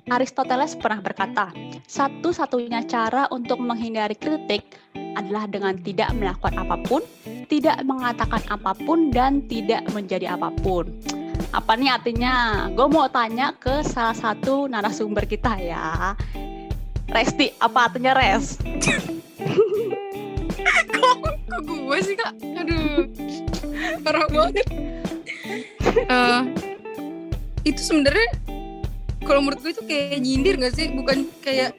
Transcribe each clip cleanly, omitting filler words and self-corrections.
Aristoteles pernah berkata, satu-satunya cara untuk menghindari kritik adalah dengan tidak melakukan apapun, tidak mengatakan apapun, dan tidak menjadi apapun. Apa nih artinya? Gue mau tanya ke salah satu narasumber kita ya. Resti, apa artinya res? Kok gue sih kak? Aduh, parah banget. Itu sebenarnya kalau menurut gue itu kayak nyindir nggak sih? Bukan kayak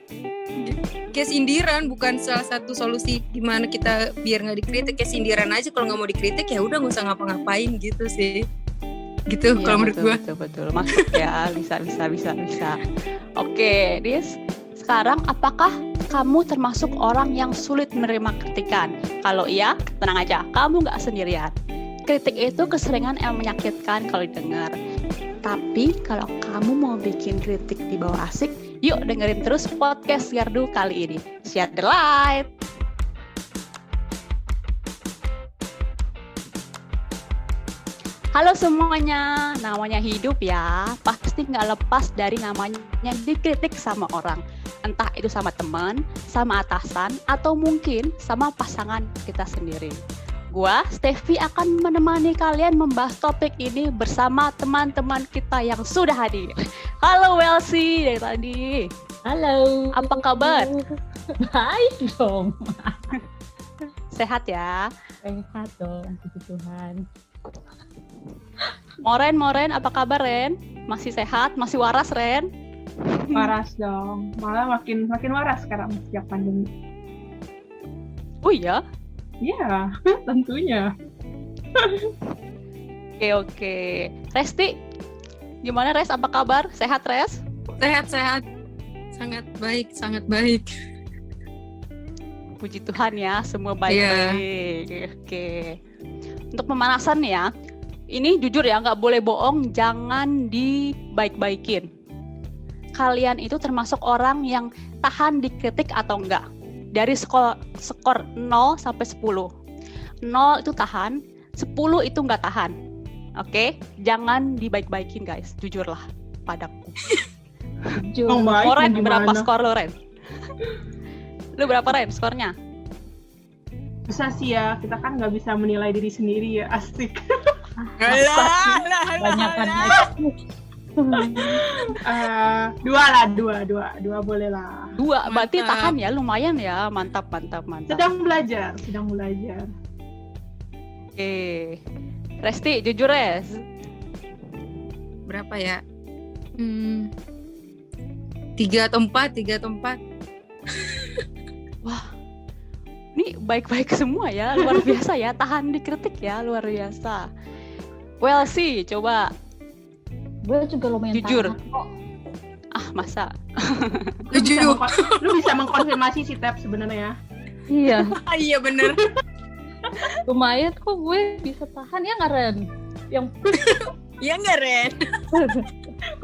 sindiran, bukan salah satu solusi gimana kita biar nggak dikritik. Kayak sindiran aja, kalau nggak mau dikritik ya udah nggak usah ngapa-ngapain gitu sih. Gitu ya, kalau menurut gue. Betul. Masuk ya, bisa. Oke, Dis. Sekarang apakah kamu termasuk orang yang sulit menerima kritikan? Kalau iya, tenang aja, kamu nggak sendirian. Kritik itu keseringan yang menyakitkan kalau didengar. Tapi kalau kamu mau bikin kritik di bawah asik, yuk dengerin terus podcast Gardu kali ini. Share the light! Halo semuanya, namanya hidup ya, pasti nggak lepas dari namanya dikritik sama orang. Entah itu sama teman, sama atasan, atau mungkin sama pasangan kita sendiri. Gua, Steffi, akan menemani kalian membahas topik ini bersama teman-teman kita yang sudah hadir. Halo Welsi dari tadi. Halo. Apa kabar? Baik dong. Sehat ya? Sehat dong, puji Tuhan. Moren, apa kabar Ren? Masih sehat? Masih waras Ren? Waras dong, malah makin waras sekarang sejak pandemi. Oh iya? Iya, tentunya. Oke. Resti, gimana Res? Apa kabar? Sehat Res? Sehat. Sangat baik. Puji Tuhan ya, semua baik-baik. Yeah. Oke. Untuk pemanasan ya, ini jujur ya, nggak boleh bohong, jangan dibaik-baikin. Kalian itu termasuk orang yang tahan dikritik atau enggak? Dari skor 0 sampai 10. 0 itu tahan, 10 itu enggak tahan. Oke? Jangan dibaik-baikin guys, jujurlah padaku. Jujur. Ren, berapa skor lo Ren? Lu berapa Ren skornya? Bisa sih ya, kita kan nggak bisa menilai diri sendiri ya, asik. Banyakan Dua boleh lah. 2, berarti tahan ya, lumayan ya, mantap. Sedang belajar. Oke, Resti, jujur Res. Berapa ya? 3 atau 4. Wah, ini baik-baik semua ya, luar biasa ya, tahan dikritik ya, luar biasa. Well sih, coba. Gue juga lumayan jujur. tahan kok. Masa? Lu bisa mengkonfirmasi si Tep sebenarnya. Iya. Iya bener. Lumayan kok gue bisa tahan ya nggak Ren? Iya nggak Ren?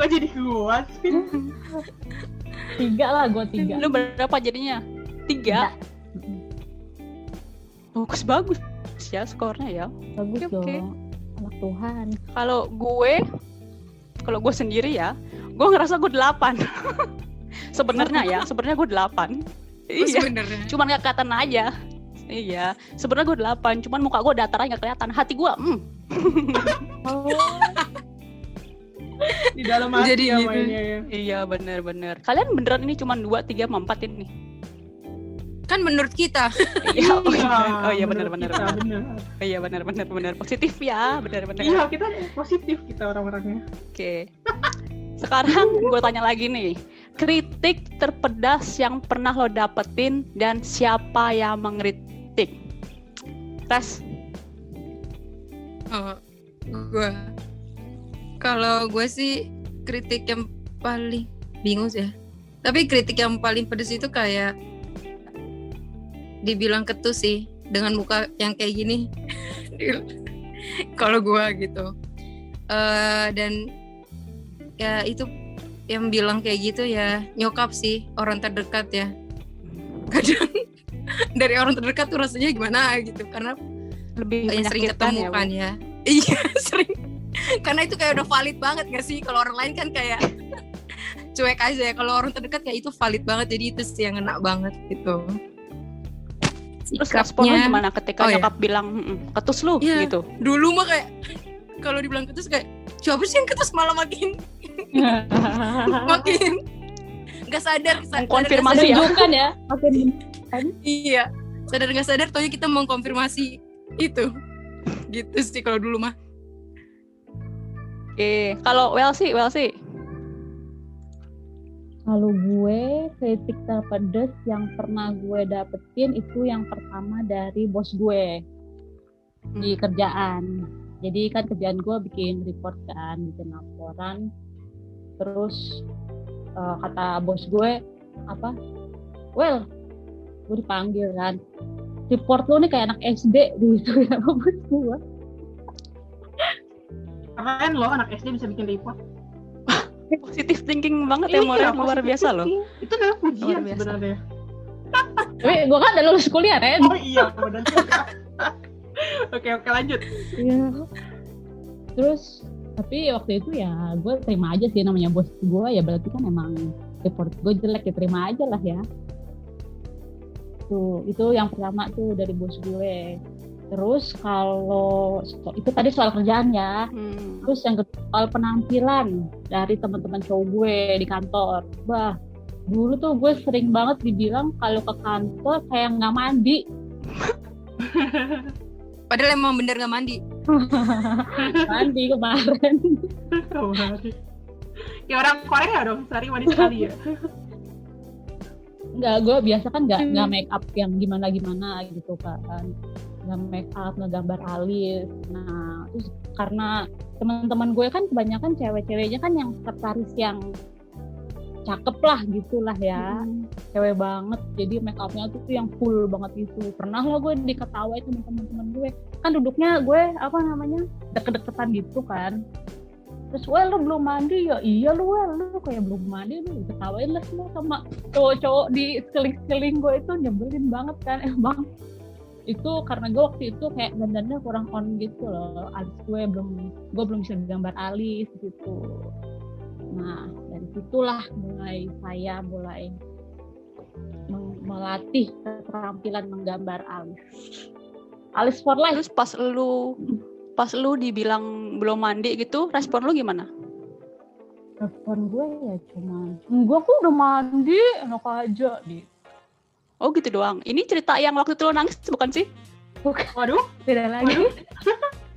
Kok jadi gue sih? 3 lah, gue 3. Lu berapa jadinya? 3? Bagus ya skornya ya. Bagus Oke. dong. Anak Tuhan. Kalau gue sendiri ya, gue ngerasa gue 8. Sebenarnya gue 8. Iya. Sebenarnya. Cuman gak kelihatan aja. Iya. Sebenarnya gue 8, cuman muka gue datar aja gak kelihatan. Hati gue, Di dalam hati jadi ya gitu. mainnya ya. Iya bener. Kalian beneran ini cuman 2, 3, 4 ini? Kan menurut kita. Iya bener. Iya bener. Positif ya, bener. Iya, kita positif kita orang-orangnya. Oke. Sekarang gue tanya lagi nih. Kritik terpedas yang pernah lo dapetin dan siapa yang mengkritik? Res. Kalau gue sih kritik yang paling bingung sih ya. Tapi kritik yang paling pedes itu kayak dibilang ketus sih, dengan muka yang kayak gini. Kalau gue gitu. Dan ya itu yang bilang kayak gitu ya nyokap sih, orang terdekat ya. Kadang dari orang terdekat tuh rasanya gimana gitu, karena Lebih yang sering menyakitkan ketemu kan ya. Iya sering. Karena itu kayak udah valid banget gak sih? Kalau orang lain kan kayak cuek aja ya. Kalau orang terdekat kayak itu valid banget, jadi itu sih yang ngena banget gitu. Terus respon lu gimana ketika Oh, iya. nyokap bilang ketus lu Iya. gitu? Dulu mah kayak kalau dibilang ketus kayak siapa sih yang ketus, malah makin nggak sadar Mengkonfirmasih ya. Menunjukkan ya. Makin iya, sadar nggak sadar taunya kita mengkonfirmasi itu gitu sih kalau dulu mah. Oke, kalau Well sih. Kalau gue kritik terpedes yang pernah gue dapetin itu yang pertama dari bos gue di kerjaan. Jadi kan kerjaan gue bikin report kan, bikin laporan. Terus kata bos gue apa? Well, gue dipanggil kan. Report lo nih kayak anak SD gitu ya bos gue. Keren loh anak SD bisa bikin report. Positive thinking banget ya, Moren, luar biasa loh. Itu adalah pujian Luar biasa. sebenarnya. Tapi gue kan udah lulus kuliah Ren. Oh iya, benar juga. Oke, lanjut. Iya. Terus tapi waktu itu ya gue terima aja sih, namanya bos gue ya berarti kan emang report gue jelek ya terima aja lah ya. Tuh itu yang pertama tuh dari bos gue. Terus kalau itu tadi soal kerjaan ya. Terus yang kedua soal penampilan dari teman-teman cowok gue di kantor. Bah, dulu tuh gue sering banget dibilang kalau ke kantor kayak nggak mandi. Padahal emang bener nggak mandi. Mandi kemarin. Ya orang Korea dong, sehari mandi sekali ya. Enggak, gue biasa kan nggak make up yang gimana gitu kan. Nggak make up, nggak gambar alis. Nah, terus karena teman-teman gue kan kebanyakan cewek-ceweknya kan yang tertarik yang cakep lah gitulah ya, cewek banget, jadi make upnya tuh yang full banget itu. Pernah lah gue diketawain sama teman-teman gue, kan duduknya gue deket-deketan gitu kan. Terus well lu belum mandi ya, iya lu kayak belum mandi, lu diketawain lah semua sama cowok-cowok di sekeliling gue itu, nyebelin banget kan. Bang, itu karena gue waktu itu kayak dandannya kurang on gitu loh, alis gue belum bisa gambar alis gitu. Nah dari situlah saya mulai melatih keterampilan menggambar alis for life. Terus pas lu dibilang belum mandi gitu, respon lu gimana? Respon gue ya cuman enggak, aku udah mandi, enak aja gitu. Oh gitu doang. Ini cerita yang waktu itu lo nangis bukan sih? Bukan. Waduh, Beda lagi.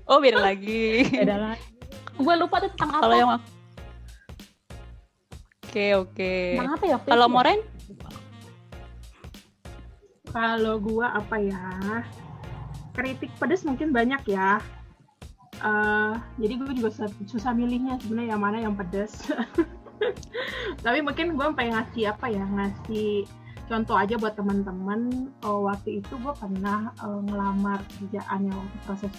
Oh beda lagi. Beda lagi. Gue lupa tuh tentang apa. Kalau yang Oke. Tentang apa ya waktu Kalau itu? Moren? kalau gua apa ya? Kritik pedas mungkin banyak ya. Jadi gue juga susah milihnya sebenarnya yang mana yang pedas. Tapi mungkin gue pengen ngasih contoh aja buat teman-teman. Waktu itu gue pernah ngelamar kerjaan, yang proses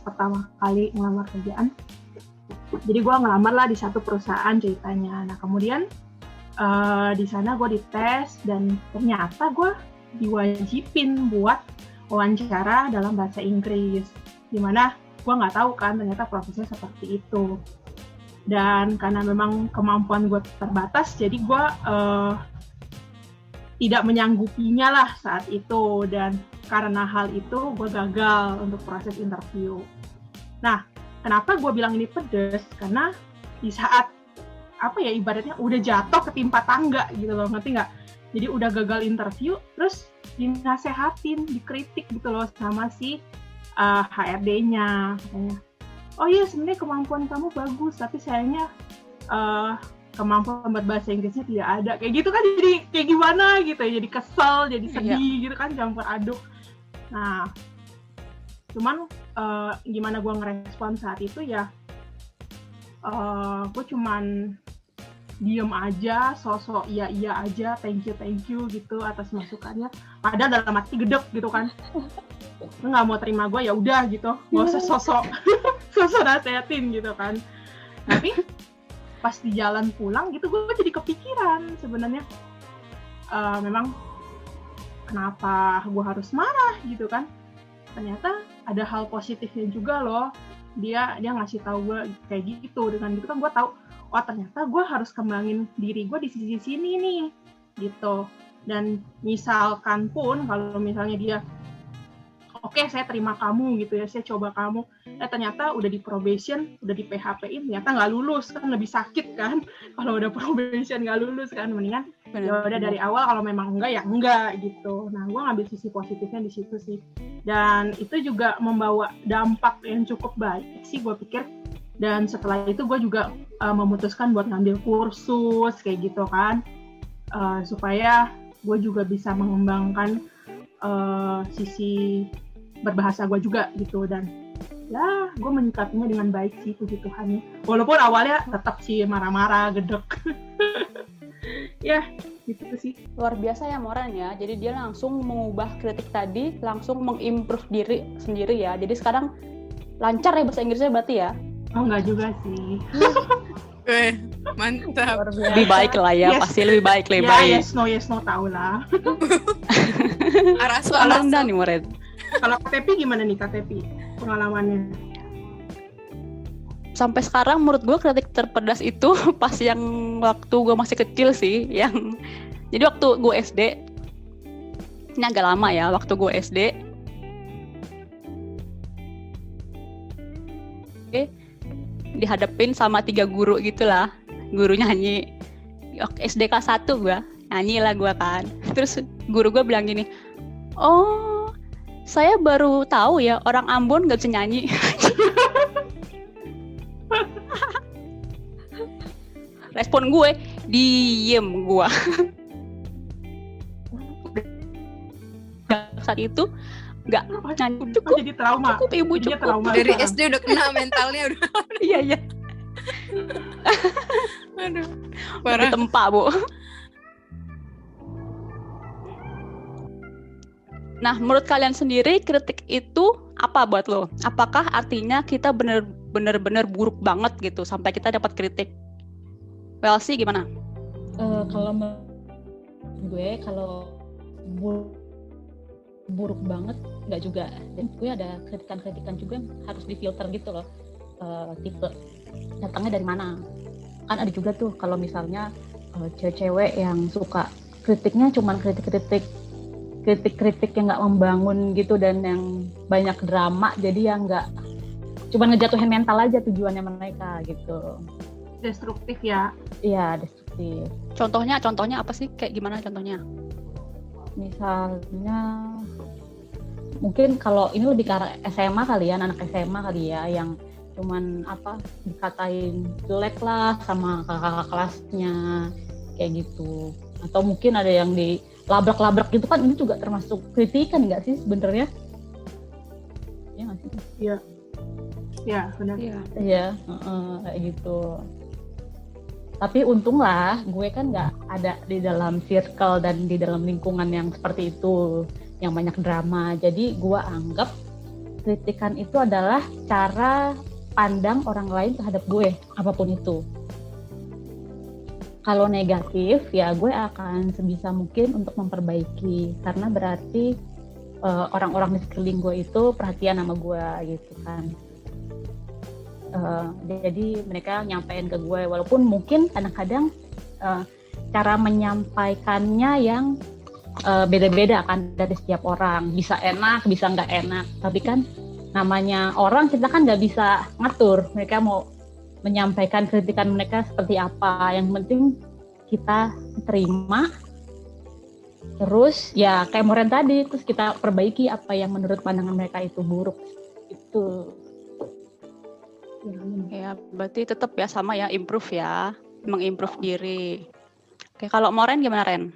pertama kali ngelamar kerjaan. Jadi gue ngelamar lah di satu perusahaan ceritanya. Nah kemudian di sana gue dites dan ternyata gue diwajibin buat wawancara dalam bahasa Inggris. Dimana gue nggak tahu kan ternyata prosesnya seperti itu. Dan karena memang kemampuan gue terbatas, jadi gue tidak menyanggupinya lah saat itu. Dan karena hal itu gue gagal untuk proses interview. Nah, kenapa gue bilang ini pedes? Karena di saat ibaratnya udah jatuh ketimpa tangga gitu loh, ngerti nggak? Jadi udah gagal interview, terus dinasehatin, dikritik gitu loh sama si HRD-nya, katanya. Oh iya, sebenarnya kemampuan kamu bagus, tapi sayangnya kemampuan berbahasa Inggrisnya tidak ada. Kayak gitu kan, jadi kayak gimana gitu ya, jadi kesel, jadi sedih gitu kan, campur aduk. Nah, cuman gimana gue ngerespon saat itu ya, gue cuman diem aja, sosok iya aja, thank you gitu atas masukannya. Padahal dalam hati gedek gitu kan, nggak mau terima gue ya udah gitu, nggak usah sosok nasehatin gitu kan. Tapi pas di jalan pulang gitu gue jadi kepikiran sebenarnya, memang kenapa gue harus marah gitu kan? Ternyata ada hal positifnya juga loh. Dia ngasih tahu gue kayak gitu. Dengan gitu kan gue tahu, oh ternyata gue harus kembangin diri gue di sisi sini nih gitu. Dan misalkan pun kalau misalnya dia oke, saya terima kamu gitu ya, saya coba kamu, ternyata udah di probation, udah di PHP-in, ternyata nggak lulus, kan lebih sakit kan, kalau udah probation nggak lulus kan, mendingan ya udah dari awal kalau memang enggak ya enggak gitu. Nah, gue ngambil sisi positifnya di situ sih, dan itu juga membawa dampak yang cukup baik sih gue pikir. Dan setelah itu gue juga memutuskan buat ngambil kursus kayak gitu kan, supaya gue juga bisa mengembangkan sisi berbahasa gue juga gitu. Dan ya gue menyikapinya dengan baik sih, puji Tuhan. Walaupun awalnya tetap sih marah-marah, gedek. Ya gitu sih. Luar biasa ya Moren ya, jadi dia langsung mengubah kritik tadi, langsung mengimprove diri sendiri ya. Jadi sekarang lancar ya bahasa Inggrisnya berarti ya? Oh enggak juga sih. Mantap. Lebih baik lah ya, Yes. pasti lebih baik, lebih Ya baik. yes no tahu lah. Arasu. Anda nih Moren. Kalau KTP gimana nih KTP pengalamannya? Sampai sekarang menurut gue kritik terpedas itu pas yang waktu gue masih kecil sih, yang jadi waktu gue SD, ini agak lama ya, waktu gue SD, dihadapin sama 3 guru gitulah, guru nyanyi. SD kelas 1 gue, nyanyi lah gue kan. Terus guru gue bilang gini, oh saya baru tahu ya orang Ambon gak bisa nyanyi. Respon gue, diem gue. Saat itu nggak nyanyi, Oh, jadi trauma. cukup ibu, Jadinya cukup. trauma. Dari SD udah kena mentalnya udah. Iya iya, Aduh. di Parah. tempat bu. Nah, menurut kalian sendiri kritik itu apa buat lo? Apakah artinya kita bener-bener buruk banget gitu sampai kita dapat kritik? Well sih gimana? Kalau menurut gue, kalau buruk banget nggak juga. Dan gue ada kritikan-kritikan juga yang harus difilter gitu loh, tipe datangnya dari mana. Kan ada juga tuh kalau misalnya cewek-cewek yang suka kritiknya cuman kritik-kritik yang nggak membangun gitu dan yang banyak drama, jadi yang nggak cuma ngejatuhin mental aja tujuannya mereka gitu. Destruktif ya. Iya, destruktif. Contohnya apa sih? Kayak gimana contohnya? Misalnya mungkin kalau ini lebih ke arah SMA kali ya, anak SMA kali ya, yang cuman dikatain jelek lah sama kakak kelasnya kayak gitu. Atau mungkin ada yang dilabrak-labrak gitu kan, ini juga termasuk kritikan nggak sih sebenarnya? Ya nggak sih? Ya benar. Iya, kayak gitu. Tapi untunglah gue kan nggak ada di dalam circle dan di dalam lingkungan yang seperti itu, yang banyak drama. Jadi gue anggap kritikan itu adalah cara pandang orang lain terhadap gue, apapun itu. Kalau negatif, ya gue akan sebisa mungkin untuk memperbaiki, karena berarti orang-orang di sekeliling gue itu perhatian sama gue gitu kan. Jadi mereka nyampein ke gue, walaupun mungkin kadang-kadang cara menyampaikannya yang beda-beda kan dari setiap orang, bisa enak, bisa nggak enak. Tapi kan namanya orang, kita kan nggak bisa ngatur mereka mau menyampaikan kritikan mereka seperti apa. Yang penting kita terima, terus ya kayak Moren tadi, terus kita perbaiki apa yang menurut pandangan mereka itu buruk. Itu. Ya, berarti tetap ya sama ya, improve ya, mengimprove diri. Oke, kalau Moren gimana Ren?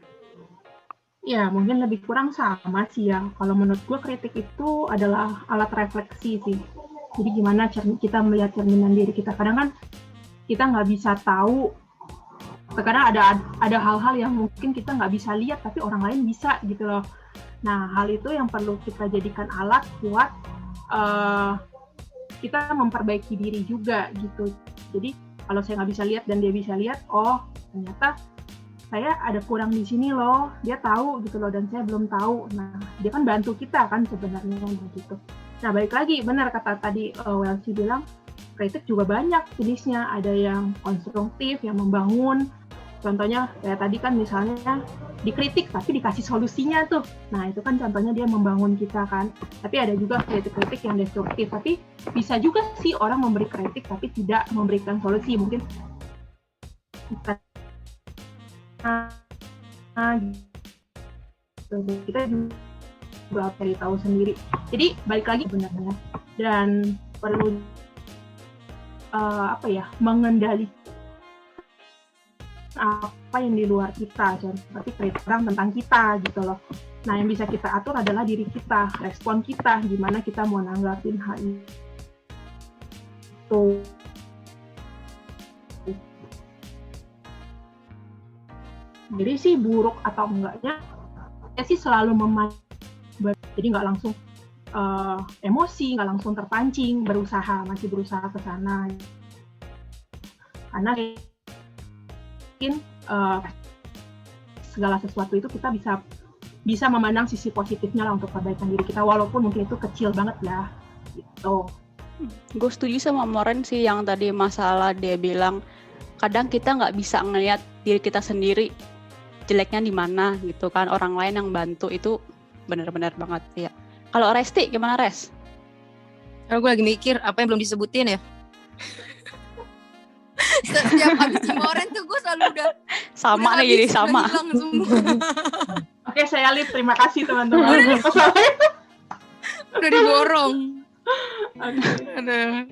Ya mungkin lebih kurang sama sih ya. Kalau menurut gue kritik itu adalah alat refleksi sih. Jadi gimana kita melihat cerminan diri kita. Kadang kan kita nggak bisa tahu. Terkadang ada hal-hal yang mungkin kita nggak bisa lihat, tapi orang lain bisa gitu loh. Nah hal itu yang perlu kita jadikan alat buat kita memperbaiki diri juga gitu. Jadi kalau saya nggak bisa lihat dan dia bisa lihat, oh ternyata saya ada kurang di sini loh, dia tahu gitu loh dan saya belum tahu. Nah dia kan bantu kita kan sebenarnya gitu. Nah balik lagi, benar kata tadi Welsi bilang, kritik juga banyak jenisnya. Ada yang konstruktif, yang membangun. Contohnya kayak tadi kan misalnya dikritik tapi dikasih solusinya tuh. Nah itu kan contohnya dia membangun kita kan. Tapi ada juga kritik-kritik yang destruktif. Tapi bisa juga sih orang memberi kritik tapi tidak memberikan solusi. Mungkin kita juga perlu tahu sendiri. Jadi balik lagi benar-benar dan perlu mengendalikan apa yang di luar kita, seperti kritik orang tentang kita gitu loh. Nah yang bisa kita atur adalah diri kita, respon kita, gimana kita mau nanggapin hal itu. Jadi sih buruk atau enggaknya, saya sih selalu jadi nggak langsung emosi, nggak langsung terpancing, masih berusaha ke sana. Karena mungkin segala sesuatu itu kita bisa memandang sisi positifnya lah untuk perbaikan diri kita, walaupun mungkin itu kecil banget ya, gitu. Gue setuju sama Moren sih yang tadi masalah dia bilang kadang kita nggak bisa ngelihat diri kita sendiri jeleknya di mana gitu kan, orang lain yang bantu itu benar-benar banget ya. Kalau Resti gimana Res? Kalau gue lagi mikir apa yang belum disebutin ya. Setiap habis Moren tuh gue selalu udah sama nih jadi sama. Oke, saya Lip, terima kasih teman-teman. Udah diborong. Ada.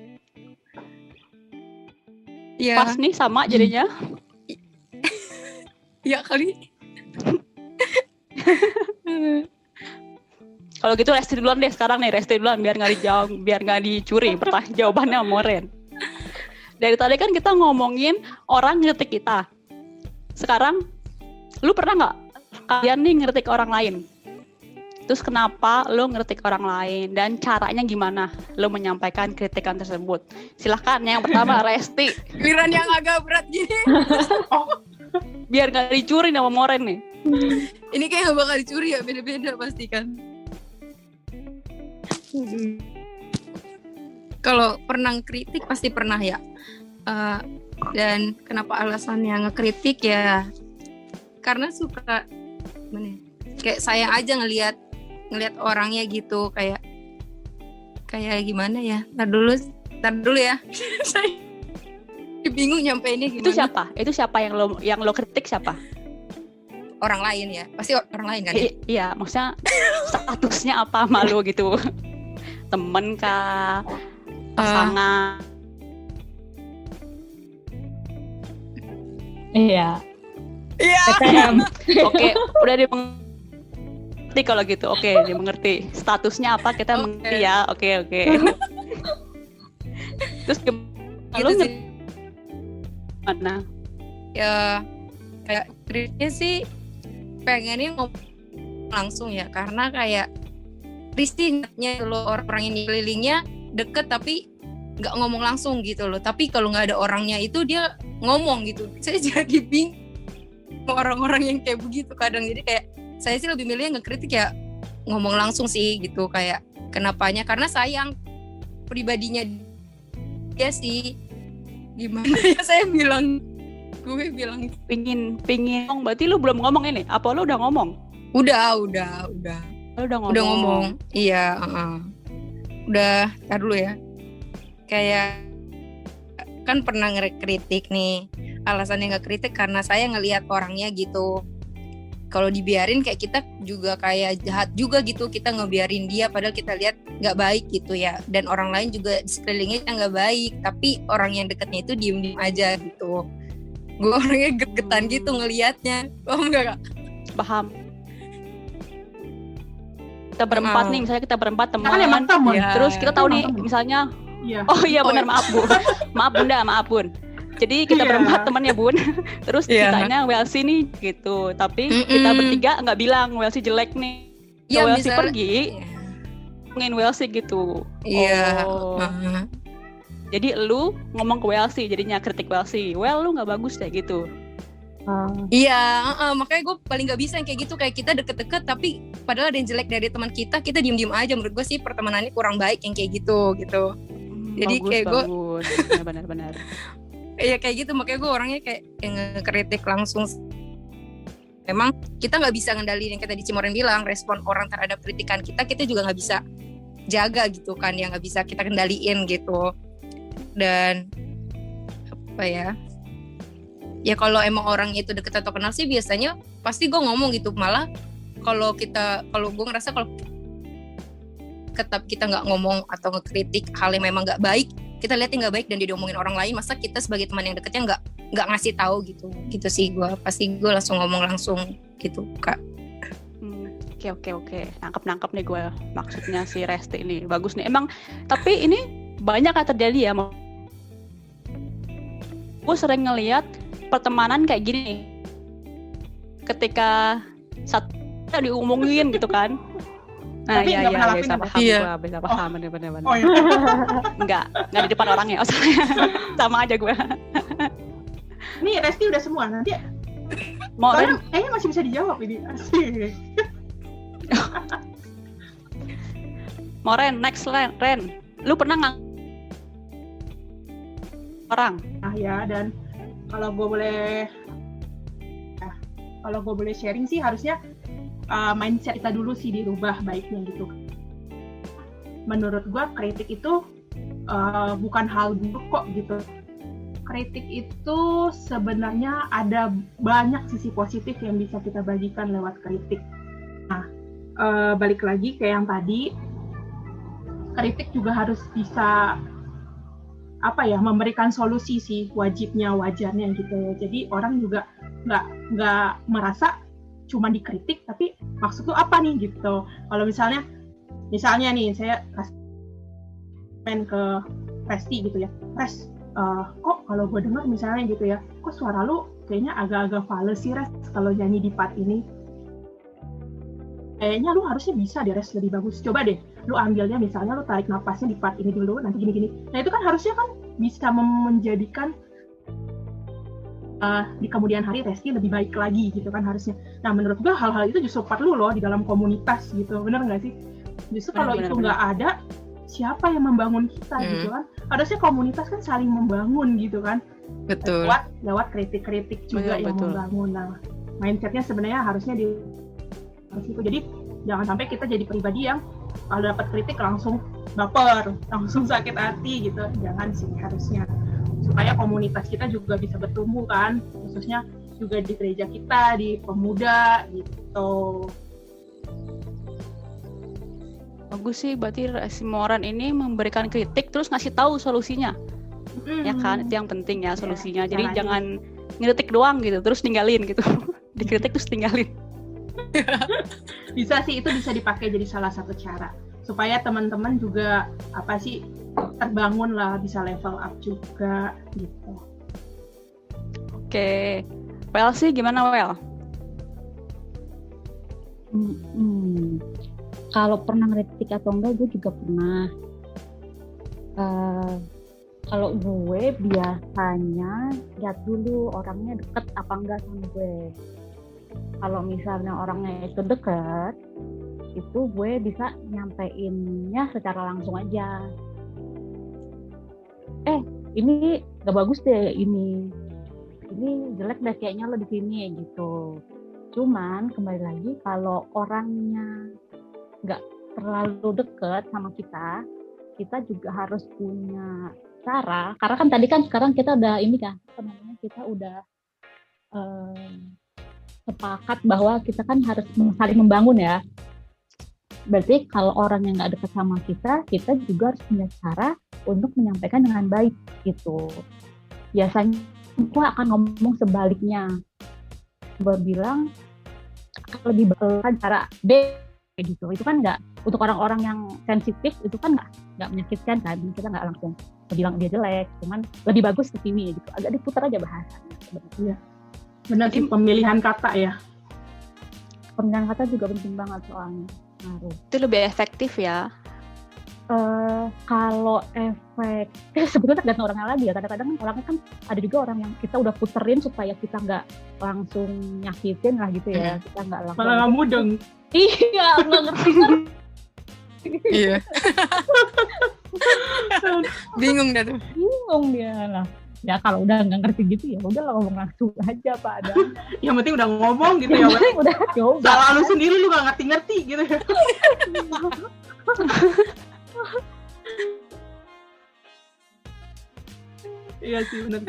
Ya. Pas nih sama jadinya. Ya kali. Kalau gitu Resti duluan deh sekarang nih, Resti duluan biar nggak dijawab, biar nggak dicuri jawabannya Moren. Dari tadi kan kita ngomongin orang ngeritik kita. Sekarang, lu pernah nggak kalian nih ngeritik orang lain? Terus kenapa lu ngeritik orang lain dan caranya gimana lu menyampaikan kritikan tersebut? Silahkan yang pertama Resti. Giliran yang agak berat gini. Biar nggak dicuri sama Moren nih. Ini kayak nggak bakal dicuri ya, beda-beda pasti kan. Kalau pernah kritik pasti pernah ya. Dan kenapa alasannya ngekritik ya? Karena suka kayak sayang aja ngelihat orangnya gitu, kayak gimana ya? Ntar dulu ya. Saya bingung nyampeinnya gimana. Itu siapa yang lo kritik siapa? Orang lain ya, pasti orang lain kan ya? Iya, maksudnya statusnya apa sama lo gitu? Temen kah? Pasangan? Iya. Iya. Oke, udah dimengerti kalau gitu. Oke, dimengerti. Statusnya apa kita mengerti ya. Oke. Terus Gitu sih. Mana? Ya kayak kritiknya sih pengennya ngomong langsung ya, karena kayak risihnya lo orang yang dikelilingnya deket tapi nggak ngomong langsung gitu loh. Tapi kalau nggak ada orangnya itu dia ngomong gitu. Saya jadi bingung orang-orang yang kayak begitu kadang. Jadi kayak saya sih lebih milih ngekritik ya ngomong langsung sih gitu, kayak kenapanya, karena sayang pribadinya dia sih. Gimana ya saya bilang, gue bilang pingin ngomong, berarti lu belum ngomong ini? Apa lu udah ngomong? Udah. Lu udah ngomong? Udah ngomong, iya. Udah, tar dulu ya. Kayak kan pernah ngekritik nih. Alasannya ngekritik karena saya ngelihat orangnya gitu. Kalau dibiarin kayak kita juga kayak jahat juga gitu. Kita ngebiarin dia padahal kita lihat nggak baik gitu ya. Dan orang lain juga di sekelilingnya nggak baik. Tapi orang yang dekatnya itu diem-diem aja gitu. Gue orangnya get-getan gitu ngelihatnya. Paham nggak Kak? Paham. Kita berempat nih, misalnya kita berempat teman. Kan emang teman. Ya. Terus kita tahu nih, misalnya, Iya. oh iya benar, maaf Bu. Maaf Bunda, maaf Bun. Jadi kita berempat teman ya Bun. Terus ceritanya Welsi nih gitu. Tapi kita bertiga nggak bilang Welsi jelek nih. Iya, Welsi misalnya, pergi, ngomongin Welsi gitu. Iya. Oh. Jadi lu ngomong ke Welsi, jadinya kritik Welsi. Well lu nggak bagus kayak gitu. Iya, makanya gue paling nggak bisa yang kayak gitu, kayak kita deket-deket tapi padahal ada yang jelek dari teman kita diem-diem aja. Menurut gue sih pertemanannya kurang baik yang kayak gitu. Jadi bagus, kayak gue bagus. Benar-benar. ya kayak gitu, makanya gue orangnya kayak yang ngekritik langsung. Memang kita nggak bisa ngendaliin yang tadi Cimoren bilang, respon orang terhadap kritikan kita juga nggak bisa jaga gitu kan, yang nggak bisa kita kendaliin gitu. Dan apa ya kalau emang orang itu deket atau kenal sih biasanya pasti gue ngomong gitu. Malah kalau gue ngerasa kalau kita nggak ngomong atau ngekritik hal yang memang nggak baik, kita lihat yang nggak baik dan dia diomongin orang lain, masa kita sebagai teman yang deketnya nggak ngasih tahu gitu sih. Gue langsung ngomong langsung gitu Kak. Oke. Nangkep nih gue maksudnya si Resti ini. Bagus nih. Emang tapi ini banyak yang terjadi ya. Gue sering ngelihat pertemanan kayak gini nih. Ketika satu diomongin gitu kan. Nah, Tapi nggak pernah lakuin bisa apa? paham Iya. gue, bisa paham bener-bener. Oh iya. Enggak di depan orangnya. Sama aja gue. Nih Resti udah semua, nanti Mau soalnya kayaknya masih bisa dijawab ini. Asik. Ren, next Ren. Lu pernah nggak orang? Nah ya, dan kalau gue boleh sharing sih harusnya mindset kita dulu sih dirubah baiknya gitu. Menurut gue kritik itu bukan hal buruk kok gitu. Kritik itu sebenarnya ada banyak sisi positif yang bisa kita bagikan lewat kritik. Nah, balik lagi ke yang tadi, kritik juga harus bisa memberikan solusi sih, wajarnya gitu. Jadi orang juga nggak merasa cuma dikritik tapi maksud lu apa nih gitu. Kalau misalnya nih saya kasih main ke Resti gitu ya, Res, kok kalau gue dengar misalnya gitu ya, kok suara lu kayaknya agak-agak fals sih Res kalau nyanyi di part ini. Kayaknya lu harusnya bisa deh Res, lebih bagus. Coba deh, lu ambilnya misalnya lu tarik napasnya di part ini dulu, nanti gini-gini. Nah itu kan harusnya kan bisa menjadikan di kemudian hari Resti lebih baik lagi gitu kan harusnya. Nah menurut gua hal-hal itu justru perlu loh di dalam komunitas gitu, bener nggak sih? Justru kalau itu nggak ada, siapa yang membangun kita gitu kan? Harusnya komunitas kan saling membangun gitu kan? Betul. Lewat kritik-kritik juga yang membangun. Nah mindsetnya sebenarnya harusnya di situ. Jadi jangan sampai kita jadi pribadi yang kalau dapat kritik langsung baper, langsung sakit hati gitu. Jangan sih harusnya. Supaya komunitas kita juga bisa bertumbuh kan, khususnya juga di gereja kita, di pemuda gitu. Bagus sih, berarti Cimoren ini memberikan kritik terus ngasih tahu solusinya. Ya kan, itu yang penting ya solusinya. Jadi jangan ngeritik doang gitu, terus tinggalin gitu. Dikritik terus tinggalin. Bisa sih, itu bisa dipakai jadi salah satu cara supaya teman-teman juga terbangun lah, bisa level up juga gitu. Oke. Well sih gimana Well? Kalau pernah ngeritik atau enggak, gue juga pernah. Kalau gue biasanya lihat dulu orangnya deket apa enggak sama gue. Kalau misalnya orangnya itu deket, itu gue bisa nyampeinnya secara langsung aja. Ini gak bagus deh, ini jelek deh kayaknya lo di sini gitu. Cuman kembali lagi kalau orangnya nggak terlalu deket sama kita juga harus punya cara. Karena kan tadi kan sekarang kita udah kita udah sepakat bahwa kita kan harus saling membangun ya. Berarti kalau orang yang nggak dekat sama kita juga harus punya cara untuk menyampaikan dengan baik gitu. Biasanya aku akan ngomong sebaliknya, berbilang lebih baik cara B gitu. Itu kan nggak, untuk orang-orang yang sensitif itu kan nggak menyakitkan kan, kita nggak langsung bilang dia jelek, cuman lebih bagus ke sini gitu. Agak diputar aja bahasanya sebenarnya. Benar sih, pemilihan kata ya. Pemilihan kata juga penting banget soalnya. Ngaruh. Itu lebih efektif ya. Kalau efektif sebetulnya tergantung orangnya lagi ya. Kadang-kadang orangnya kan ada juga orang yang kita udah puterin supaya kita nggak langsung nyakitin lah gitu ya. Kita nggak langsung. Malah nggak mudeng. Iya, nggak ngerti. Iya. Bingung dah tuh. Bingung dia lah. Ya kalau udah nggak ngerti gitu ya udah lah ngomong langsung aja Pak Adam. Yang penting udah ngomong gitu ya. Wak. Udah coba. Salah lu sendiri lu gak ngerti-ngerti gitu ya. Iya sih benar.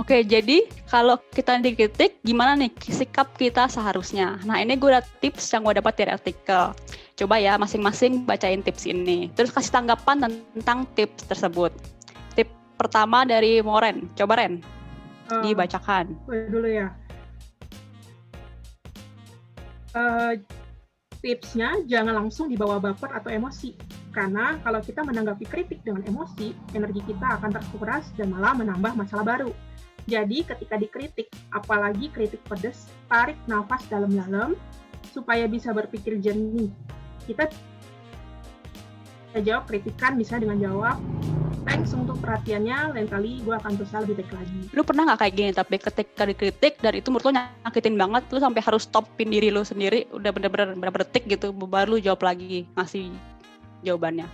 Oke, jadi kalau kita dikritik, gimana nih sikap kita seharusnya? Nah, ini gue ada tips yang gue dapat dari artikel. Coba ya, masing-masing bacain tips ini. Terus kasih tanggapan tentang tips tersebut. Tip pertama dari Moren. Coba Ren, dibacakan. Gue dulu ya. Tipsnya jangan langsung dibawa baper atau emosi. Karena kalau kita menanggapi kritik dengan emosi, energi kita akan terkuras dan malah menambah masalah baru. Jadi ketika dikritik, apalagi kritik pedas, tarik nafas dalam-dalam supaya bisa berpikir jernih. Kita jawab kritikan bisa dengan jawab, thanks untuk perhatiannya, lain kali gue akan berusaha lebih baik lagi. Lu pernah nggak kayak gini, tapi ketika dikritik dan itu menurut lu nyakitin banget, lu sampai harus stopin diri lu sendiri, udah bener-bener tik gitu, baru lu jawab lagi, ngasih jawabannya.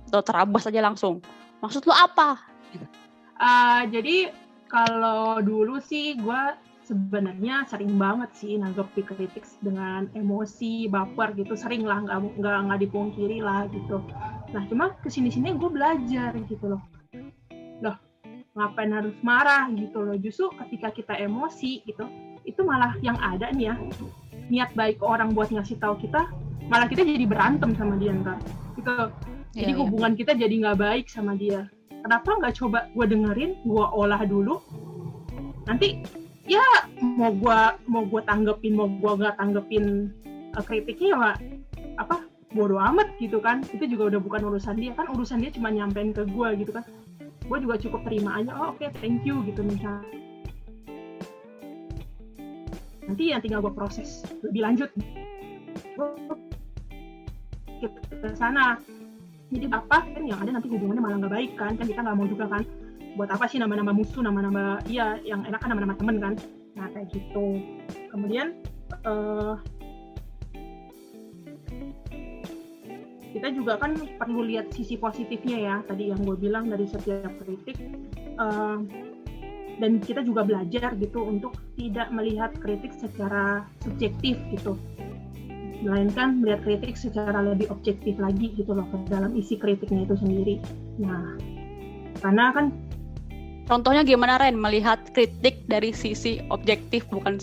Atau terabas aja langsung. Maksud lu apa? Jadi kalau dulu sih gue sebenarnya sering banget sih nanggapi kritik dengan emosi, baper gitu, sering lah, nggak dipungkiri lah gitu. Nah cuma kesini-sini gue belajar gitu loh, ngapain harus marah gitu loh. Justru ketika kita emosi gitu, itu malah yang ada nih ya, niat baik orang buat ngasih tahu kita, malah kita jadi berantem sama dia ntar gitu. Jadi hubungan kita jadi nggak baik sama dia. Kenapa nggak coba gue dengerin, gue olah dulu, nanti ya mau gue tanggepin, mau gue nggak tanggepin kritiknya ya apa bodo amat gitu kan. Itu juga udah bukan urusan dia kan, urusan dia cuma nyampein ke gue gitu kan. Gue juga cukup terima aja, oh oke, thank you gitu misalnya. Nanti yang tinggal gue proses lebih lanjut ke sana. Jadi apa kan yang ada nanti hubungannya malah nggak baik kan kita nggak mau juga kan. Buat apa sih nama-nama musuh, nama-nama iya yang enak kan nama-nama temen kan. Nah kayak gitu. Kemudian kita juga kan perlu lihat sisi positifnya ya, tadi yang gue bilang dari setiap kritik, dan kita juga belajar gitu untuk tidak melihat kritik secara subjektif gitu, melainkan melihat kritik secara lebih objektif lagi gitu loh, ke dalam isi kritiknya itu sendiri. Nah, karena kan contohnya gimana Ren, melihat kritik dari sisi objektif bukan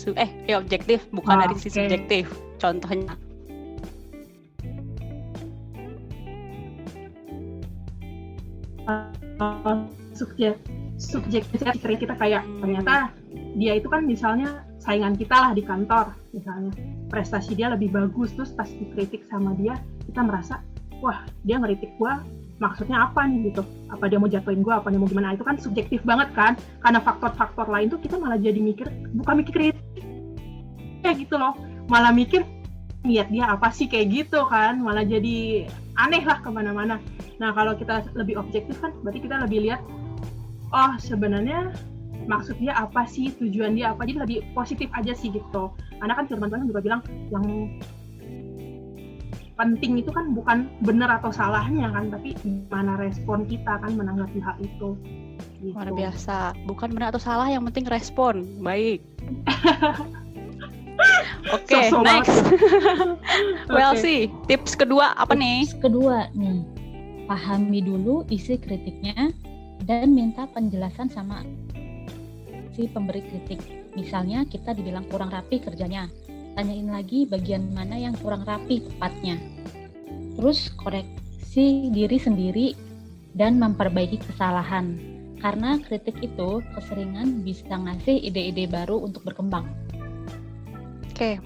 objektif bukan dari sisi subjektif. Contohnya subjektif kita kayak ternyata dia itu kan misalnya saingan kita lah di kantor, misalnya prestasi dia lebih bagus, terus pas dikritik sama dia kita merasa wah dia ngeritik gua maksudnya apa nih gitu, apa dia mau jatuhin gua, apa dia mau gimana. Itu kan subjektif banget kan, karena faktor-faktor lain tuh kita malah jadi mikir, bukan mikir kritik kayak gitu loh, malah mikir niat dia apa sih kayak gitu kan, malah jadi aneh lah kemana-mana. Nah kalau kita lebih objektif kan berarti kita lebih lihat oh sebenarnya maksud dia apa sih, tujuan dia apa, jadi lebih positif aja sih gitu. Karena kan firman Tuhan juga bilang yang penting itu kan bukan benar atau salahnya kan, tapi gimana respon kita kan menanggapi hal itu gitu. Luar biasa, bukan benar atau salah, yang penting respon baik. Oke, next. Well sih, tips kedua apa nih? Tips kedua nih, pahami dulu isi kritiknya dan minta penjelasan sama si pemberi kritik. Misalnya kita dibilang kurang rapi kerjanya, tanyain lagi bagian mana yang kurang rapi tepatnya. Terus koreksi diri sendiri dan memperbaiki kesalahan. Karena kritik itu keseringan bisa ngasih ide-ide baru untuk berkembang. Oke.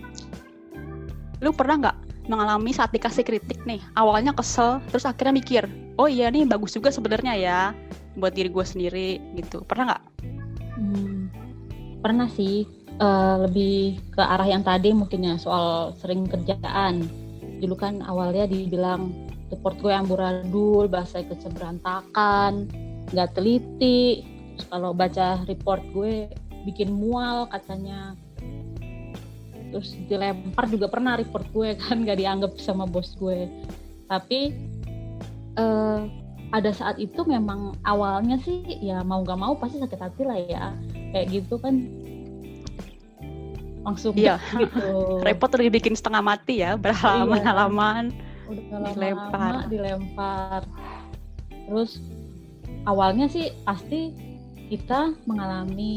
Lu pernah nggak mengalami saat dikasih kritik nih, awalnya kesel, terus akhirnya mikir, oh iya nih bagus juga sebenarnya ya buat diri gue sendiri gitu. Pernah nggak? Pernah sih, lebih ke arah yang tadi mungkin ya, soal sering kerjaan. Dulu kan awalnya dibilang report gue amburadul, bahasa ikut berantakan, nggak teliti. Terus kalau baca report gue bikin mual katanya. Terus dilempar juga pernah report gue kan, nggak dianggap sama bos gue. Tapi pada saat itu memang awalnya sih ya mau nggak mau pasti sakit hati lah ya, kayak gitu kan, langsung Iya. gitu. Repot udah dibikin setengah mati ya, berhalaman-halaman. Udah Dilempar. lama dilempar. Terus awalnya sih pasti kita mengalami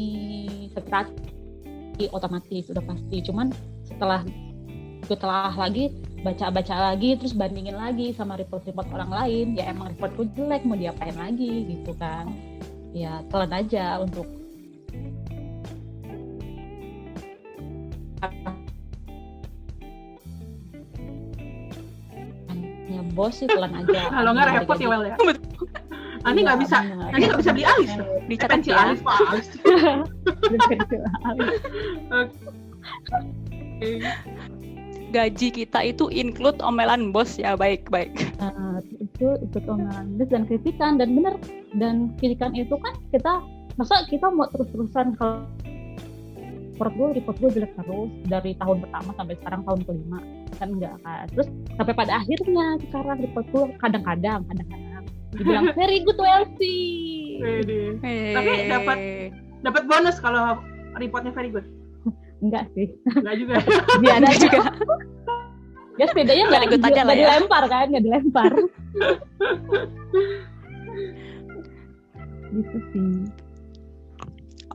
sakit hati otomatis udah pasti. Cuman setelah gue telah lagi baca lagi terus bandingin lagi sama report-report orang lain, ya emang reportku jelek, mau diapain lagi gitu kan. Ya telan aja untuk ya bos sih, telan aja. Kalau nggak repot ya Wel ya. Ani nggak bisa, Ani nggak bisa beli alis tuh. Dicatat Pensil ya. alis, Pak, alis. Oke. Gaji kita itu include omelan bos ya, baik-baik. Itu ikut omelan dan kritikan, dan benar, dan kritikan itu kan masa kita mau terus-terusan. Kalau report gue jelek terus dari tahun pertama sampai sekarang tahun kelima kan, enggak kan. Terus sampai pada akhirnya sekarang report gue kadang-kadang dibilang very good Welsi. Wede. Tapi dapat bonus kalau reportnya very good. Enggak sih, Enggak juga. biar aja juga. Ya setidaknya nggak Very good aja lah ya. dilempar kan, nggak dilempar. Gitu sih.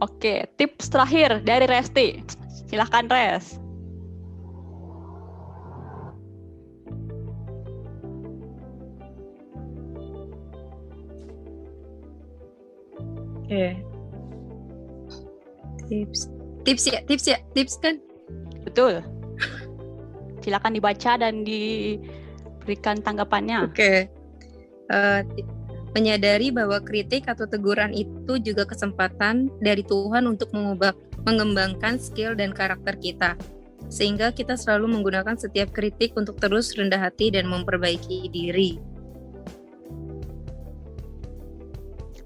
Oke, tips terakhir dari Resti. Silahkan Res. Oke. Tips kan. Betul. Silakan dibaca dan diberikan tanggapannya. Oke. Menyadari bahwa kritik atau teguran itu juga kesempatan dari Tuhan untuk mengembangkan skill dan karakter kita. Sehingga kita selalu menggunakan setiap kritik untuk terus rendah hati dan memperbaiki diri.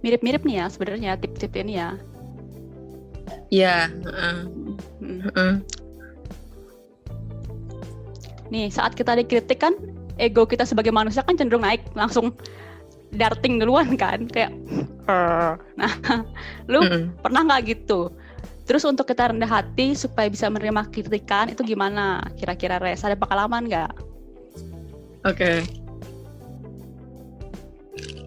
Mirip-mirip nih ya sebenarnya tips-tips ini ya. Ya. Nih, saat kita dikritik kan, ego kita sebagai manusia kan cenderung naik, langsung darting duluan kan, kayak nah, lu pernah nggak gitu? Terus untuk kita rendah hati supaya bisa menerima kritikan itu gimana? Kira-kira Res, ada pengalaman nggak? Oke.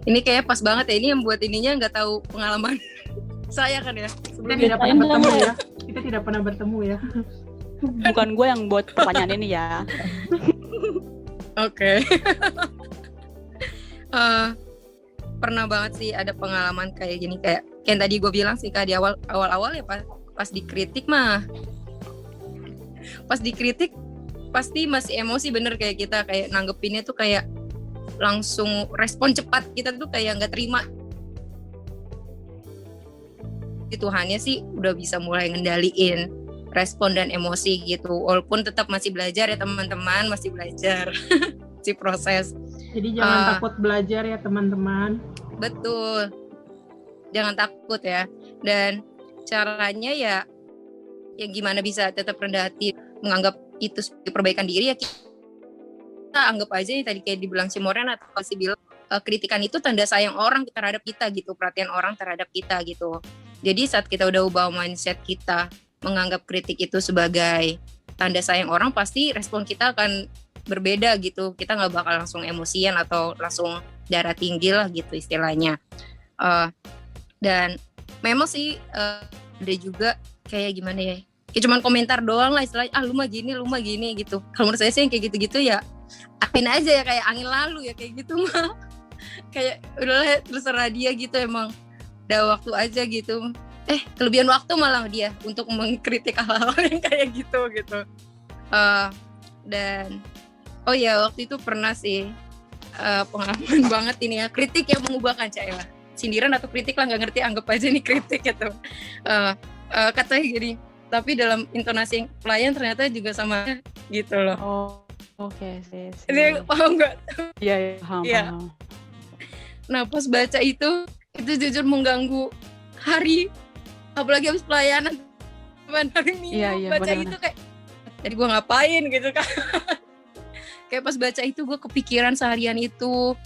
Ini kayak pas banget ya, ini yang buat ininya nggak tahu pengalaman saya kan ya. Kita tidak pernah bertemu ya. Kita tidak pernah bertemu ya. Bukan gue yang buat pertanyaan ini ya. Oke. Pernah banget sih ada pengalaman kayak gini, kayak yang tadi gue bilang sih Kak, di awal-awal ya pas dikritik mah. Pas dikritik pasti masih emosi, bener kayak kita kayak nanggepinnya tuh kayak langsung respon cepat, kita tuh kayak nggak terima. Tuhannya sih udah bisa mulai ngendaliin respon dan emosi gitu, walaupun tetap masih belajar ya teman-teman, masih belajar si proses. Jadi jangan takut belajar ya teman-teman. Betul, jangan takut ya. Dan caranya ya gimana bisa tetap rendah hati, menganggap itu sebagai perbaikan diri ya. Kita anggap aja nih tadi kayak dibilang si Moren atau si bilang, kritikan itu tanda sayang orang terhadap kita gitu, perhatian orang terhadap kita gitu. Jadi saat kita udah ubah mindset kita menganggap kritik itu sebagai tanda sayang orang, pasti respon kita akan berbeda gitu. Kita nggak bakal langsung emosian atau langsung darah tinggi lah gitu istilahnya. Dan memang sih ada juga kayak gimana ya, kayak cuman komentar doang lah istilahnya, lu mah gini gitu. Kalau menurut saya sih yang kayak gitu-gitu ya apin aja ya, kayak angin lalu ya kayak gitu mah. Kayak udahlah terserah dia gitu, emang udah waktu aja gitu. Kelebihan waktu malah dia untuk mengkritik hal-hal yang kayak gitu. Dan oh ya waktu itu pernah sih pengalaman banget ini ya, kritik yang mengubahkan Cahila. Sindiran atau kritik lah nggak ngerti, anggap aja ini kritik gitu. Katanya gini, tapi dalam intonasi pelayan ternyata juga sama gitu loh. Oh, oke sih. Ini paham nggak? Iya, paham. Iya. Nah pas baca itu jujur mengganggu hari, apalagi habis pelayanan hari Minggu. Iya, baca bener-bener. itu kayak jadi gue ngapain gitu kan. Kayak pas baca itu gue kepikiran seharian itu,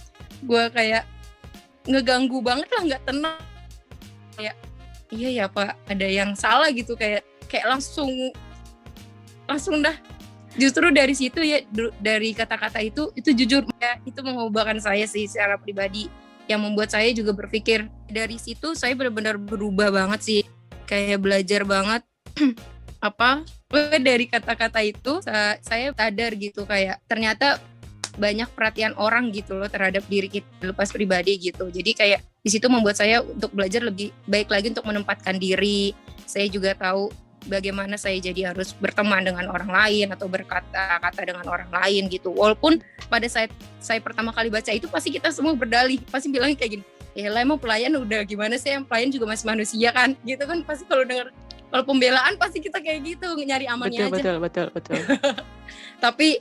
gue kayak ngeganggu banget lah, nggak tenang, kayak iya ya Pak, ada yang salah gitu, kayak langsung dah. Justru dari situ ya, dari kata-kata itu jujur ya, itu mengubahkan saya sih secara pribadi, yang membuat saya juga berpikir. Dari situ saya benar-benar berubah banget sih, kayak belajar banget dari kata-kata itu saya sadar gitu, kayak ternyata banyak perhatian orang gitu loh terhadap diri kita lepas pribadi gitu. Jadi kayak di situ membuat saya untuk belajar lebih baik lagi untuk menempatkan diri. Saya juga tahu bagaimana saya jadi harus berteman dengan orang lain atau berkata-kata dengan orang lain gitu. Walaupun pada saat saya pertama kali baca itu pasti kita semua berdalih, pasti bilangnya kayak gini, ya lah emang pelayan udah gimana sih, yang pelayan juga masih manusia kan gitu kan. Pasti kalau pembelaan pasti kita kayak gitu, nyari amannya aja. Betul. Tapi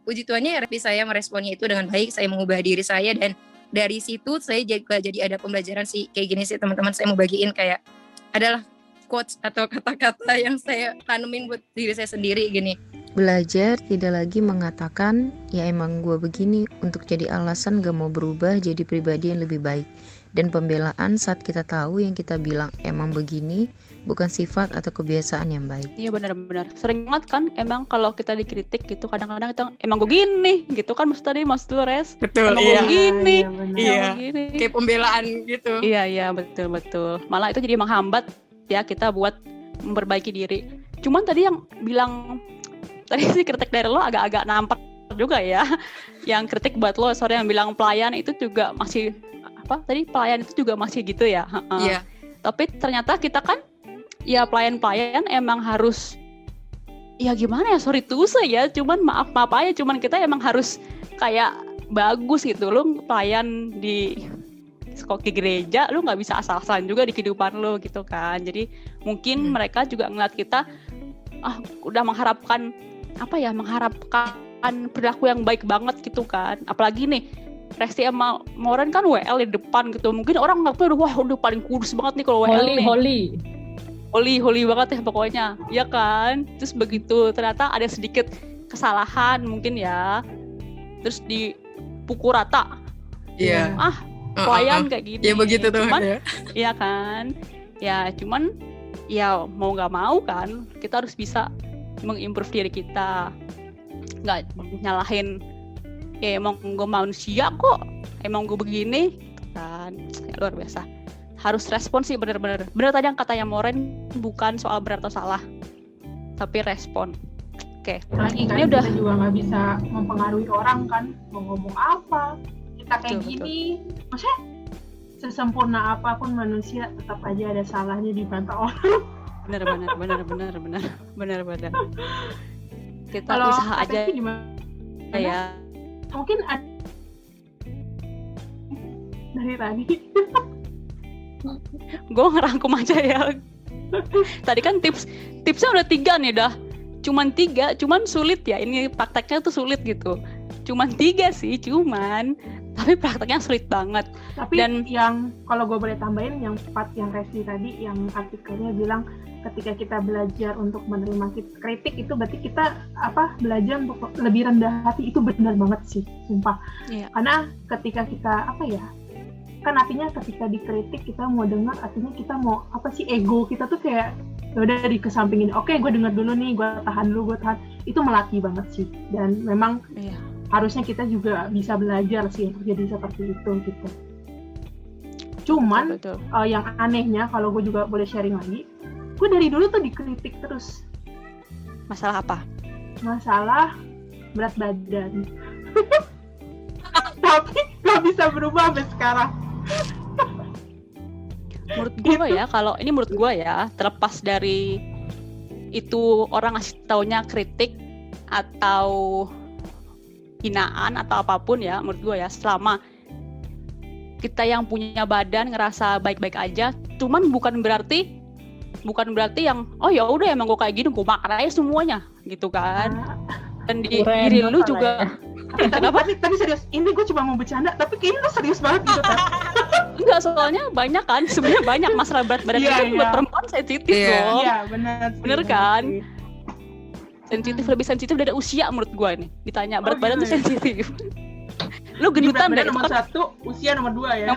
puji Tuhannya saya meresponnya itu dengan baik, saya mengubah diri saya, dan dari situ saya jadi ada pembelajaran sih kayak gini sih teman-teman. Saya mau bagiin kayak adalah quotes atau kata-kata yang saya tanemin buat diri saya sendiri gini. Belajar tidak lagi mengatakan ya emang gue begini untuk jadi alasan gak mau berubah jadi pribadi yang lebih baik. Dan pembelaan saat kita tahu yang kita bilang emang begini bukan sifat atau kebiasaan yang baik. Iya benar-benar. Sering banget kan emang kalau kita dikritik gitu, kadang-kadang kita emang gue gini gitu kan, maksud lu Res. Betul, emang iya. gue gini. Iya. Gini. Kayak pembelaan gitu. Iya betul. Malah itu jadi menghambat ya kita buat memperbaiki diri. Cuman tadi yang bilang tadi sih kritik dari lo agak-agak nampak juga ya. Yang kritik buat lo, yang bilang pelayan itu juga masih pelayan itu juga masih gitu ya. Iya. Tapi ternyata kita kan ya pelayan emang harus ya gimana ya, sorry to say ya, cuman maaf aja, cuman kita emang harus kayak bagus gitu. Lo pelayan di sekolah gereja, lu nggak bisa asal-asalan juga di kehidupan lo gitu kan. Jadi mungkin mereka juga ngeliat kita udah mengharapkan perilaku yang baik banget gitu kan. Apalagi nih Resti sama Moren kan WL di depan gitu. Mungkin orang nggak wah udah paling kudus banget nih kalau WL nih. Holy banget ya pokoknya. Ya kan? Terus begitu ternyata ada sedikit kesalahan mungkin ya. Terus dipukul rata. Iya. Pelayan kayak gini. Ya begitu tuh. Cuman, ya kan? Ya cuman ya mau nggak mau kan kita harus bisa mengimprove diri kita. Nggak nyalahin ya emang gue manusia kok, emang gue begini kan. Ya, luar biasa. Harus respon sih, bener tadi yang katanya Moren, bukan soal benar atau salah tapi respon. Oke. Lagi kan ini kita juga nggak bisa mempengaruhi orang kan, mau ngomong apa kita kayak betul. Gini maksudnya sesempurna apapun manusia tetap aja ada salahnya di mata orang. Bener. Kita kalau usaha aja gimana ya. Mungkin dari tadi gue ngerangkum aja ya. Tadi kan tipsnya udah 3 nih dah. Cuman sulit ya. Ini prakteknya tuh sulit gitu. Cuman 3 sih, tapi prakteknya sulit banget. Tapi dan yang kalau gue boleh tambahin yang yang Resti tadi, yang artikelnya bilang ketika kita belajar untuk menerima kritik itu berarti kita belajar untuk lebih rendah hati. Itu benar banget sih, sumpah. Iya. Karena ketika kita kan artinya ketika dikritik kita mau dengar, artinya kita mau ego kita tuh kayak udah dikesampingin. Oke, gue dengar dulu nih, gue tahan. Itu melatih banget sih, dan memang harusnya kita juga bisa belajar sih untuk jadi seperti itu gitu. Cuman betul. Yang anehnya kalau gue juga boleh sharing lagi, gue dari dulu tuh dikritik terus. Masalah apa? Masalah berat badan. Tapi gak bisa berubah sampai sekarang. Menurut gue ya, kalau ini menurut gue ya, terlepas dari itu orang ngasih taunya kritik atau hinaan atau apapun ya, menurut gue ya, selama kita yang punya badan ngerasa baik-baik aja, cuman bukan berarti yang ya udah emang gue kayak gini, gue makan aja semuanya gitu kan. Dan di diri lu juga kenapa? Tadi serius, ini gue cuma mau bercanda, tapi kayaknya lu serius banget gitu kan. Enggak, soalnya banyak kan, sebenarnya banyak masalah berat badan itu buat perempuan sensitif loh. Iya, bener kan? Sensitif, lebih sensitif dari usia menurut gue nih. Ditanya berat badan tuh sensitif. Lu Jadi gendutan berat deh. badan nomor 1, usia nomor 2 ya.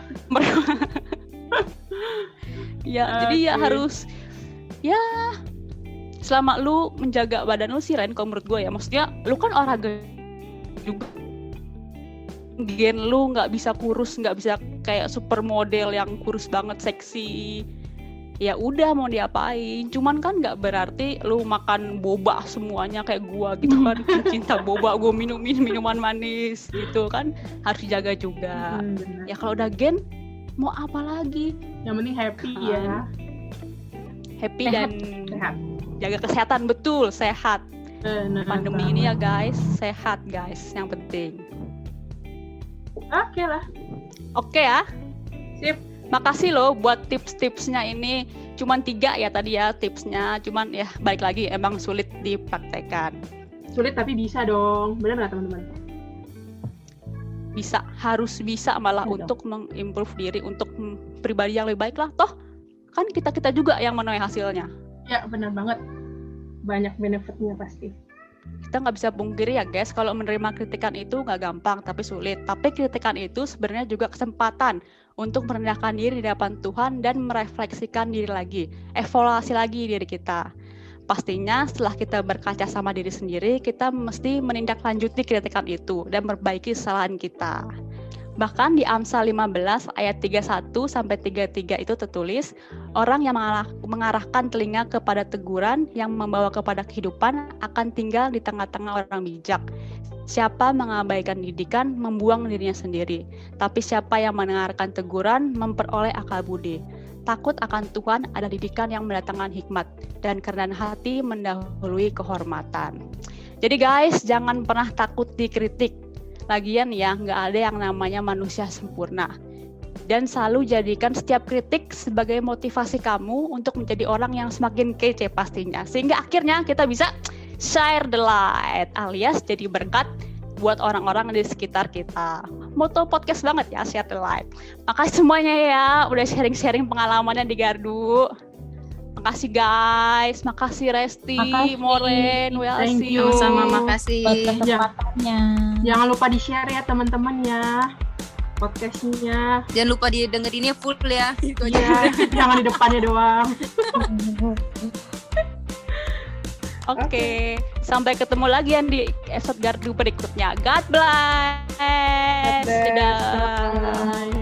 Ya, jadi ya Oke. harus ya selama lu menjaga badan lu sih Ren, kalau menurut gue ya. Maksudnya lu kan olahraga juga. Gen lu nggak bisa kurus, nggak bisa kayak supermodel yang kurus banget, seksi. Ya udah mau diapain. Cuman kan nggak berarti lu makan boba semuanya kayak gua gitu kan. Cinta boba, gua minuman manis gitu kan. Harus dijaga juga. Benar. Ya kalau udah gen mau apa lagi? Yang penting happy ya. Happy Sehat. dan Sehat. jaga kesehatan, betul, sehat. Benar Pandemi banget. ini ya guys, sehat guys, yang penting. Oke lah. Oke ya. Sip. Makasih loh buat tips-tipsnya ini. Cuman 3 ya tadi ya tipsnya. Cuman ya balik lagi emang sulit dipraktekkan. Sulit tapi bisa dong. Benar nggak teman-teman? Bisa, harus bisa malah Betul. untuk mengimprove diri, untuk pribadi yang lebih baik lah. Toh kan kita juga yang menuai hasilnya. Ya benar banget. Banyak benefitnya pasti. Kita nggak bisa pungkiri ya guys, kalau menerima kritikan itu nggak gampang tapi sulit. Tapi kritikan itu sebenarnya juga kesempatan untuk merendahkan diri di hadapan Tuhan dan merefleksikan diri lagi, evaluasi lagi diri kita. Pastinya setelah kita berkaca sama diri sendiri, kita mesti menindaklanjuti kritikan itu dan memperbaiki kesalahan kita. Bahkan di Amsal 15 ayat 31-33 itu tertulis, orang yang mengarahkan telinga kepada teguran yang membawa kepada kehidupan akan tinggal di tengah-tengah orang bijak. Siapa mengabaikan didikan, membuang dirinya sendiri. Tapi siapa yang mendengarkan teguran, memperoleh akal budi. Takut akan Tuhan ada didikan yang mendatangkan hikmat, dan kerendahan hati mendahului kehormatan. Jadi guys, jangan pernah takut dikritik. Lagian ya, nggak ada yang namanya manusia sempurna. Dan selalu jadikan setiap kritik sebagai motivasi kamu untuk menjadi orang yang semakin kece pastinya. Sehingga akhirnya kita bisa share the light, alias jadi berkat buat orang-orang di sekitar kita. Moto podcast banget ya, share the light. Makasih semuanya ya, udah sharing-sharing pengalamannya di Gardu. Makasih guys, makasih Resti, Makasih. Moren, Thank Welsi. you. Sama makasih. buat kesempatannya. Jangan lupa di-share ya teman-teman ya. Podcastnya. Jangan lupa didengerinnya full ya. Itu aja. Iya, jangan di depannya doang. Oke, sampai ketemu lagi yang di episode Gardu berikutnya. God bless. God bless. Dadah. Bye.